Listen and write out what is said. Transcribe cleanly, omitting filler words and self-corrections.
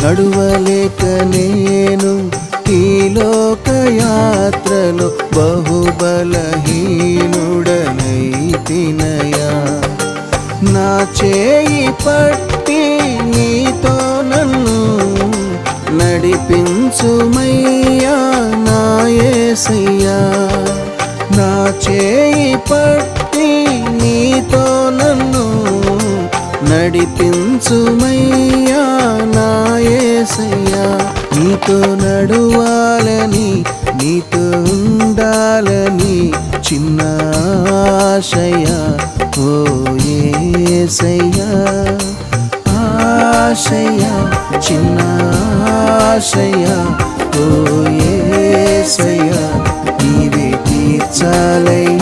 నడువలేక నేను ఈ లోకయాత్రలో బహుబలహీనుడనైతినయా. నా చేయి పట్టి నీతో నన్ను నడిపించుమయ్యా నా యేసయ్యా. నా చేయి పట్టి నీతో నన్ను నడిపించుమయ్యా నా యేసయ్యా. నీతో నడువాలని నీతో ఉండాలని చిన్న ఆశయా ఓ యేసయ్యా. ఆశయా చిన్న ఆశయా ఓ యేసయ్యా. నీవే తీర్చాలయ్యా